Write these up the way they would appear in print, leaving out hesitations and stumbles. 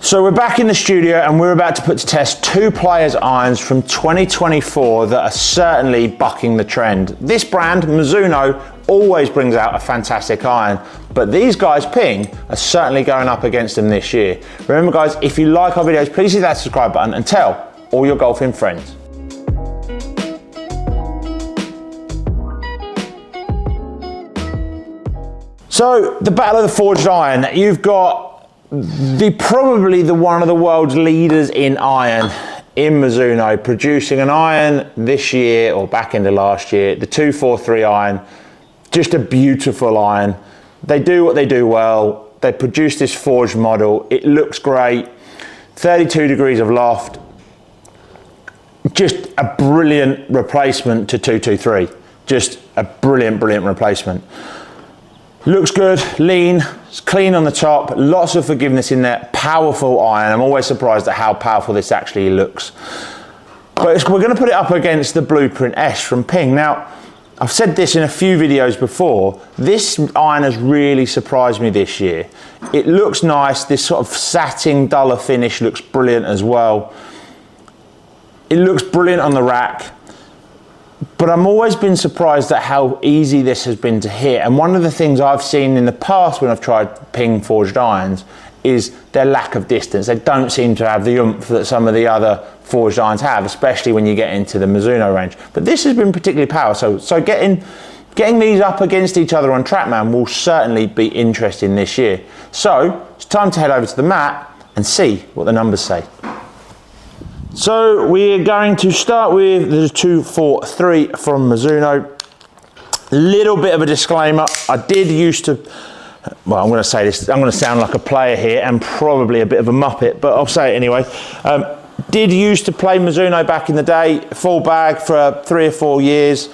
So we're back in the studio and we're about to put to test two players irons from 2024 that are certainly bucking the trend. This brand, Mizuno, always brings out a fantastic iron, but these guys, Ping, are certainly going up against them this year. Remember guys, if you like our videos, please hit that subscribe button and tell all your golfing friends. So the battle of the forged iron, you've got probably one of the world's leaders in iron in Mizuno, producing an iron this year or back into last year, the 243 iron, just a beautiful iron. They do what they do well. They produce this forged model. It looks great. 32 degrees of loft. Just a brilliant replacement to 223. Just a brilliant, brilliant replacement. Looks good, lean, it's clean on the top, lots of forgiveness in there, powerful iron. I'm always surprised at how powerful this actually looks. But we're gonna put it up against the Blueprint S from Ping. Now, I've said this in a few videos before, this iron has really surprised me this year. It looks nice, this sort of satin, duller finish looks brilliant as well. It looks brilliant on the rack. But I'm always been surprised at how easy this has been to hit. And one of the things I've seen in the past when I've tried Ping forged irons is their lack of distance. They don't seem to have the oomph that some of the other forged irons have, especially when you get into the Mizuno range. But this has been particularly powerful. So getting these up against each other on TrackMan will certainly be interesting this year. So it's time to head over to the mat and see what the numbers say. So we're going to start with the 243 from Mizuno. Little bit of a disclaimer, I did used to, well, I'm going to say this, I'm going to sound like a player here and probably a bit of a muppet, but I'll say it anyway. Did used to play Mizuno back in the day, full bag for 3 or 4 years.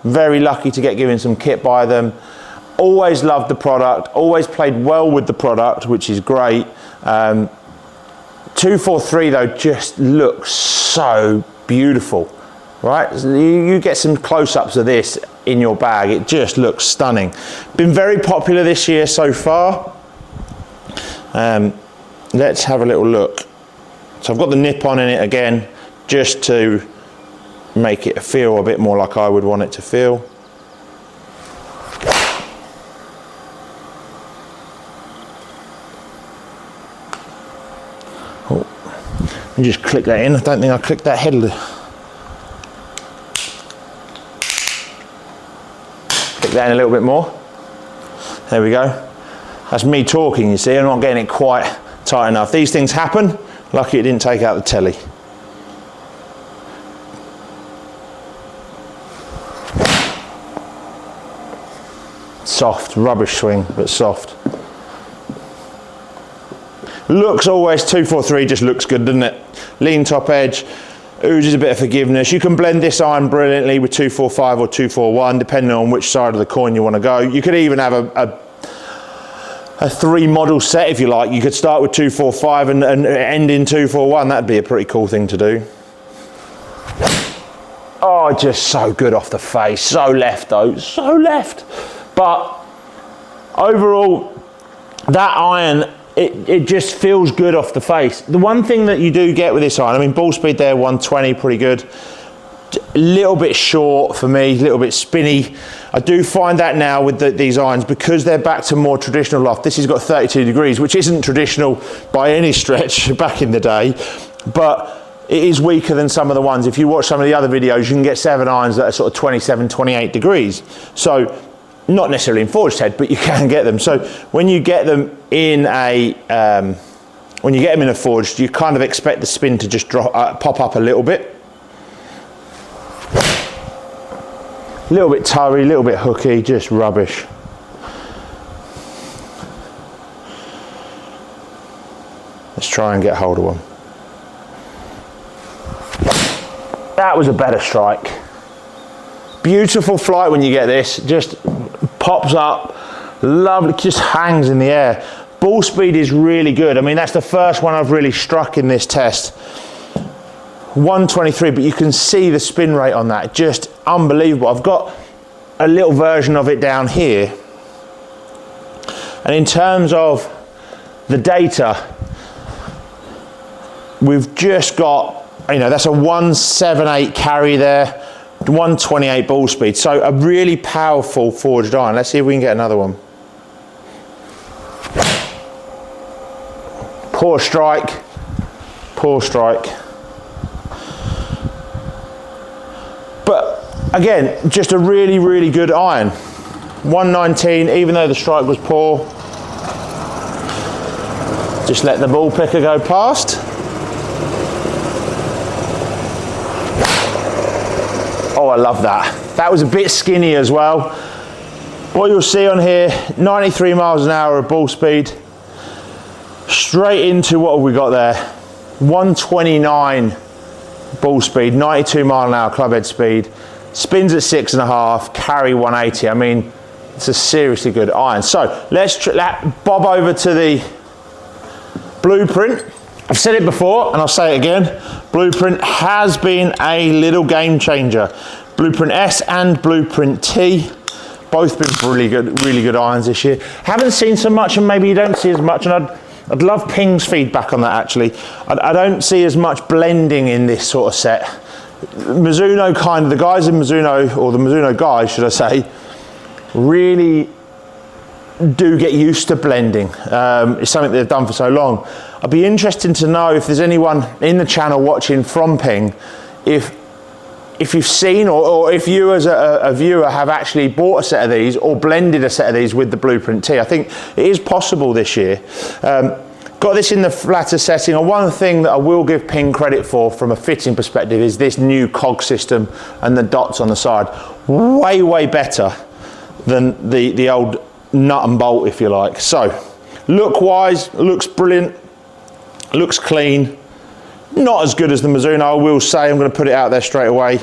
Very lucky to get given some kit by them. Always loved the product, always played well with the product, which is great. 243 though just looks so beautiful, right? You get some close-ups of this in your bag, it just looks stunning. Been very popular this year so far. Let's have a little look. So I've got the nip on in it again, just to make it feel a bit more like I would want it to feel. And just click that in. I don't think I clicked that head. Click that in a little bit more. There we go. That's me talking, you see. I'm not getting it quite tight enough. These things happen. Lucky it didn't take out the telly. Soft, rubbish swing, but soft. Looks always, 243 just looks good, doesn't it? Lean top edge, oozes a bit of forgiveness. You can blend this iron brilliantly with 245 or 241, depending on which side of the coin you want to go. You could even have a 3 model set if you like. You could start with 245 and end in 241. That'd be a pretty cool thing to do. Oh, just so good off the face. So left though, so left. But overall, that iron, it just feels good off the face. The one thing that you do get with this iron, I mean, ball speed there, 120, pretty good. A little bit short for me, a little bit spinny. I do find that now with these irons, because they're back to more traditional loft. This has got 32 degrees, which isn't traditional by any stretch back in the day, but it is weaker than some of the ones. If you watch some of the other videos, you can get 7 irons that are sort of 27, 28 degrees. So not necessarily in forged head, but you can get them. So when you get them in a forged, you kind of expect the spin to just pop up a little bit. A little bit tarry, a little bit hooky, just rubbish. Let's try and get hold of one. That was a better strike. Beautiful flight when you get this, just pops up, lovely, just hangs in the air. Ball speed is really good. I mean, that's the first one I've really struck in this test. 123, but you can see the spin rate on that, just unbelievable. I've got a little version of it down here. And in terms of the data, we've just got, you know, that's a 178 carry there, 128 ball speed. So a really powerful forged iron. Let's see if we can get another one. Poor strike, poor strike. But again, just a really, really good iron. 119, even though the strike was poor. Just let the ball picker go past. Oh, I love that. That was a bit skinny as well. What you'll see on here, 93 miles an hour of ball speed. Straight into, what have we got there? 129 ball speed, 92 mile an hour club head speed. Spins at 6.5, carry 180. I mean, it's a seriously good iron. So let's bob over to the Blueprint. I've said it before and I'll say it again. Blueprint has been a little game changer. Blueprint S and Blueprint T, both been really good irons this year. Haven't seen so much, and maybe you don't see as much, and I'd love Ping's feedback on that actually. I don't see as much blending in this sort of set. Mizuno the guys in Mizuno, or the Mizuno guys should I say, really do get used to blending. It's something they've done for so long. I'd be interested to know if there's anyone in the channel watching from Ping, if you've seen, or if you as a viewer have actually bought a set of these or blended a set of these with the Blueprint T. I think it is possible this year. Got this in the flatter setting, and one thing that I will give Ping credit for from a fitting perspective is this new cog system and the dots on the side. Way better than the old nut and bolt, if you like. So look wise, looks brilliant, looks clean. Not as good as the Mizuno, I will say. I'm going to put it out there straight away.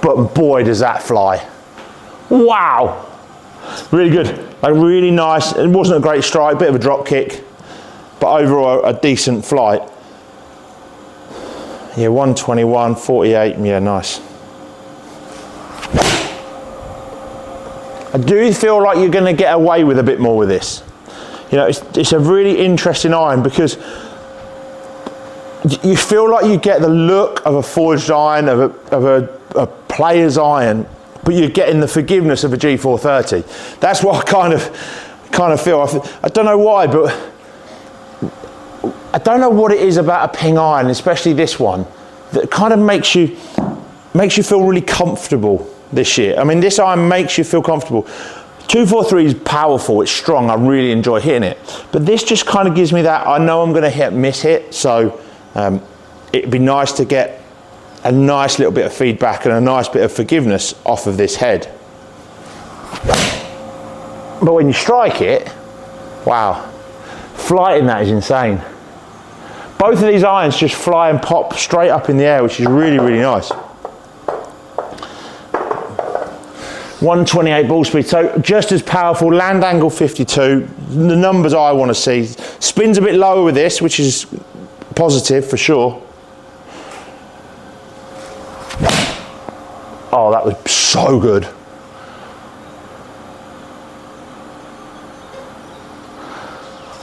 But boy, does that fly. Wow. Really good. Like really nice. It wasn't a great strike, bit of a drop kick, but overall a decent flight. Yeah, 121, 48, yeah, nice. I do feel like you're going to get away with a bit more with this. You know, it's a really interesting iron because you feel like you get the look of a forged iron, of a player's iron, but you're getting the forgiveness of a G430. That's what I kind of feel. I don't know why, but I don't know what it is about a Ping iron, especially this one, that kind of makes you feel really comfortable this year. I mean, this iron makes you feel comfortable. 243 is powerful, it's strong, I really enjoy hitting it. But this just kind of gives me that, I know I'm going to miss hit, so it'd be nice to get a nice little bit of feedback and a nice bit of forgiveness off of this head. But when you strike it, wow, flighting that is insane. Both of these irons just fly and pop straight up in the air, which is really nice. 128 ball speed, so just as powerful. Land angle 52, the numbers I want to see. Spins a bit lower with this, which is positive for sure. Oh, that was so good.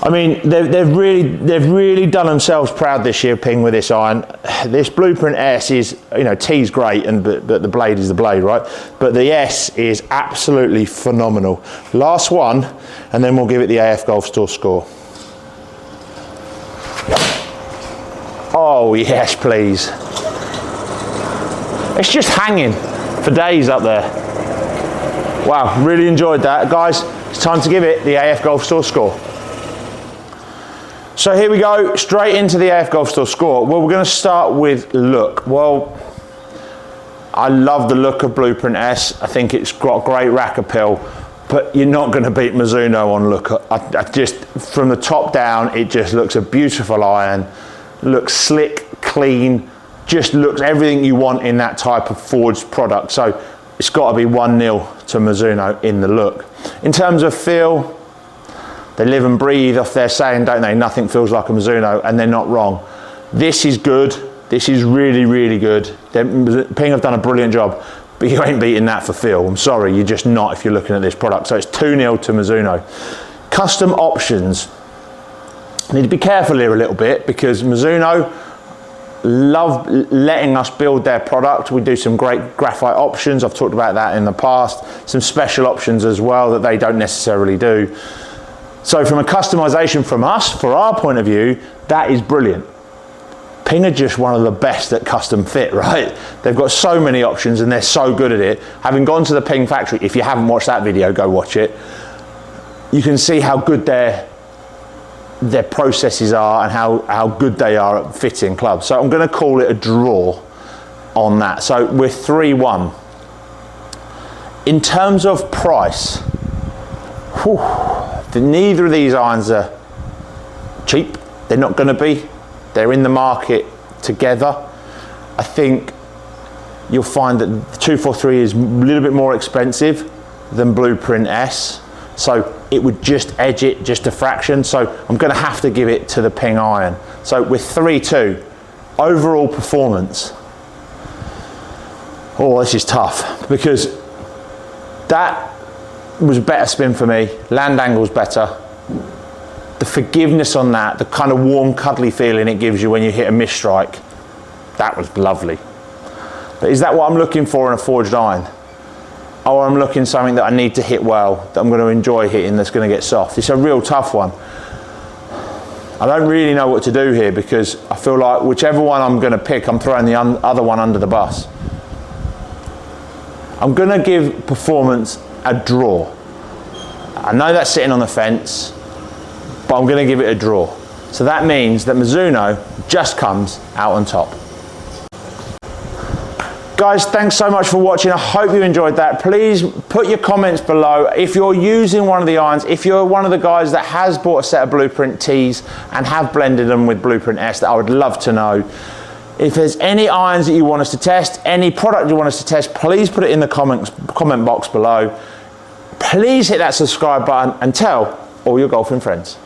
I mean, they've really done themselves proud this year, Ping, with this iron. This Blueprint S is, you know, T's great, but the blade is the blade, right? But the S is absolutely phenomenal. Last one, and then we'll give it the AF Golf Store score. Oh yes, please. It's just hanging for days up there. Wow, really enjoyed that. Guys, it's time to give it the AF Golf Store score. So here we go, straight into the AF Golf Store score. Well, we're going to start with look. Well, I love the look of Blueprint S. I think it's got great rack appeal, but you're not going to beat Mizuno on look. I just, from the top down, it just looks a beautiful iron. Looks slick, clean, just looks everything you want in that type of forged product. So it's got to be 1-0 to Mizuno in the look. In terms of feel, they live and breathe off their saying, don't they? Nothing feels like a Mizuno, and they're not wrong. This is good. This is really good. Ping have done a brilliant job, but you ain't beating that for feel. I'm sorry, you're just not if you're looking at this product. So it's 2-0 to Mizuno. Custom options. I need to be careful here a little bit because Mizuno love letting us build their product. We do some great graphite options. I've talked about that in the past. Some special options as well that they don't necessarily do. So from a customization from us, for our point of view, that is brilliant. Ping are just one of the best at custom fit, right? They've got so many options and they're so good at it. Having gone to the Ping factory, if you haven't watched that video, go watch it. You can see how good their processes are and how good they are at fitting clubs. So I'm going to call it a draw on that. So we're 3-1. In terms of price, neither of these irons are cheap. They're not going to be. They're in the market together. I think you'll find that the 243 is a little bit more expensive than Blueprint S. So it would just edge it just a fraction. So I'm going to have to give it to the Ping iron. So with 3-2, overall performance. Oh, this is tough because that was a better spin for me. Land angle's better. The forgiveness on that, the kind of warm, cuddly feeling it gives you when you hit a miss strike, that was lovely. But is that what I'm looking for in a forged iron? Or I'm looking something that I need to hit well, that I'm going to enjoy hitting, that's going to get soft? It's a real tough one. I don't really know what to do here because I feel like whichever one I'm going to pick, I'm throwing the other one under the bus. I'm going to give performance a draw. I know that's sitting on the fence, but I'm going to give it a draw. So that means that Mizuno just comes out on top. Guys, thanks so much for watching. I hope you enjoyed that. Please put your comments below. If you're using one of the irons, if you're one of the guys that has bought a set of Blueprint T's and have blended them with Blueprint S, that I would love to know. If there's any irons that you want us to test, any product you want us to test, please put it in the comment box below. Please hit that subscribe button and tell all your golfing friends.